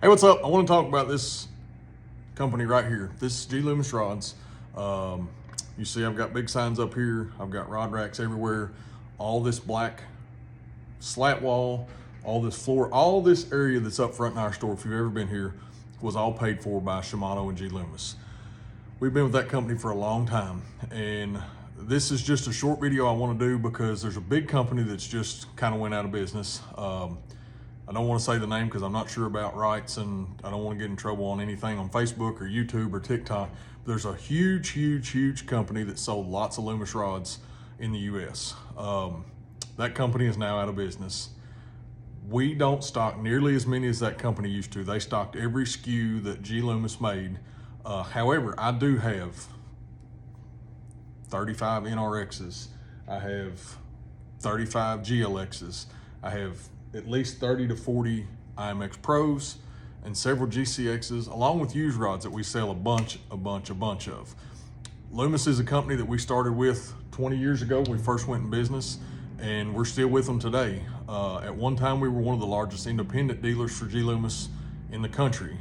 Hey, what's up? I want to talk about this company right here. This is G-Loomis rods. You see I've got big signs up here. I've got rod racks everywhere. All this black slat wall, all this floor, all this area that's up front in our store, if you've ever been here, was all paid for by Shimano and G-Loomis. We've been with that company for a long time, and this is just a short video I want to do because there's a big company that's just kind of went out of business. I don't want to say the name because I'm not sure about rights, and I don't want to get in trouble on anything on Facebook or YouTube or TikTok. But there's a huge company that sold lots of Loomis rods in the US. That company is now out of business. We don't stock nearly as many as that company used to. They stocked every SKU that G-Loomis made. However, I do have 35 NRXs. I have 35 GLXs. I have at least 30 to 40 IMX Pros and several GCXs, along with used rods that we sell a bunch of. Loomis is a company that we started with 20 years ago. We first went in business, and we're still with them today. At one time, we were one of the largest independent dealers for G-Loomis in the country.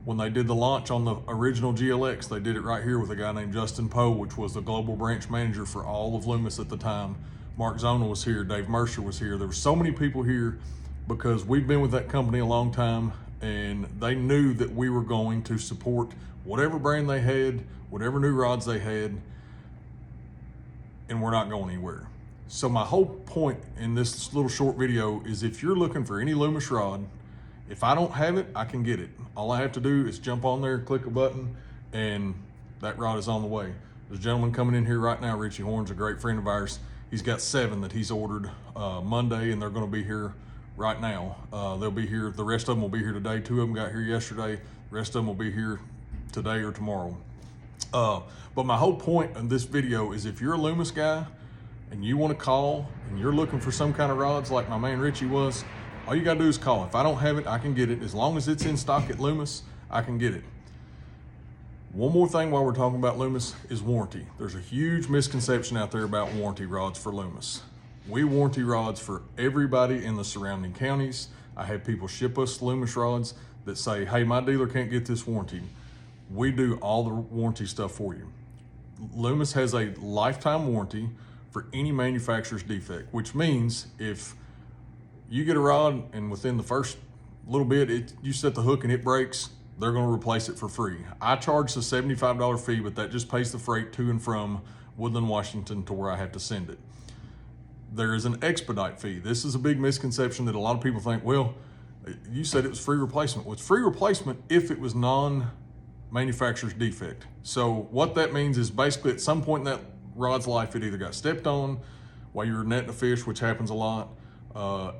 When they did the launch on the original GLX, they did it right here with a guy named Justin Poe, which was the global branch manager for all of Loomis at the time. Mark Zona was here, Dave Mercer was here. There were so many people here because we've been with that company a long time, and they knew that we were going to support whatever brand they had, whatever new rods they had, and we're not going anywhere. So my whole point in this little short video is if you're looking for any Loomis rod, if I don't have it, I can get it. All I have to do is jump on there, click a button, and that rod is on the way. There's a gentleman coming in here right now, Richie Horn's a great friend of ours. He's got 7 that he's ordered Monday, and they're gonna be here right now. They'll be here, the rest of them will be here today. 2 of them got here yesterday. The rest of them will be here today or tomorrow. But my whole point in this video is if you're a Loomis guy and you wanna call and you're looking for some kind of rods like my man Richie was, all you gotta do is call. If I don't have it, I can get it. As long as it's in stock at Loomis, I can get it. One more thing while we're talking about Loomis is warranty. There's a huge misconception out there about warranty rods for Loomis. We warranty rods for everybody in the surrounding counties. I have people ship us Loomis rods that say, hey, my dealer can't get this warranty. We do all the warranty stuff for you. Loomis has a lifetime warranty for any manufacturer's defect, which means if you get a rod and within the first little bit, you set the hook and it breaks, they're gonna replace it for free. I charge the $75 fee, but that just pays the freight to and from Woodland, Washington to where I have to send it. There is an expedite fee. This is a big misconception that a lot of people think, well, you said it was free replacement. Well, it's free replacement if it was non-manufacturer's defect. So what that means is basically at some point in that rod's life, it either got stepped on while you were netting a fish, which happens a lot.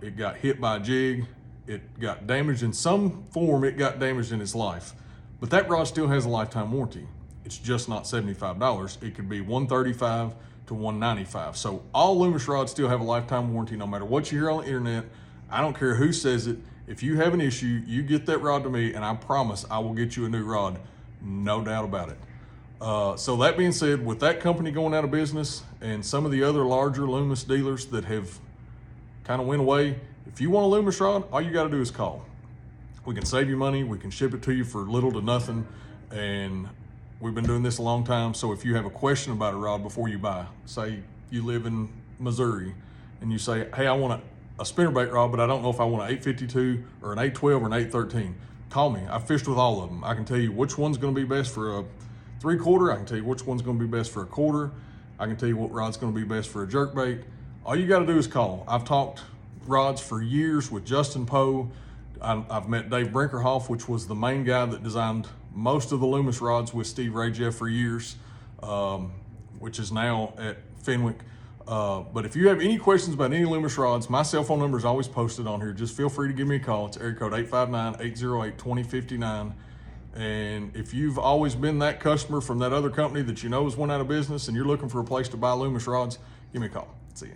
It got hit by a jig. It got damaged in some form, it got damaged in its life. But that rod still has a lifetime warranty. It's just not $75. It could be $135 to $195. So all Loomis rods still have a lifetime warranty no matter what you hear on the internet. I don't care who says it. If you have an issue, you get that rod to me and I promise I will get you a new rod. No doubt about it. So that being said, with that company going out of business and some of the other larger Loomis dealers that have kind of went away, if you want a Loomis rod, all you got to do is call. We can save you money. We can ship it to you for little to nothing. And we've been doing this a long time. So if you have a question about a rod before you buy, say you live in Missouri and you say, hey, I want a spinnerbait rod, but I don't know if I want an 852 or an 812 or an 813. Call me. I've fished with all of them. I can tell you which one's going to be best for a 3/4. I can tell you which one's going to be best for a 1/4. I can tell you what rod's going to be best for a jerkbait. All you got to do is call. I've talked rods for years with Justin Poe. I've met Dave Brinkerhoff, which was the main guy that designed most of the Loomis rods with Steve Rajeff for years, which is now at Fenwick. But if you have any questions about any Loomis rods, my cell phone number is always posted on here. Just feel free to give me a call. It's area code 859-808-2059. And if you've always been that customer from that other company that you know has went out of business and you're looking for a place to buy Loomis rods, give me a call. See ya.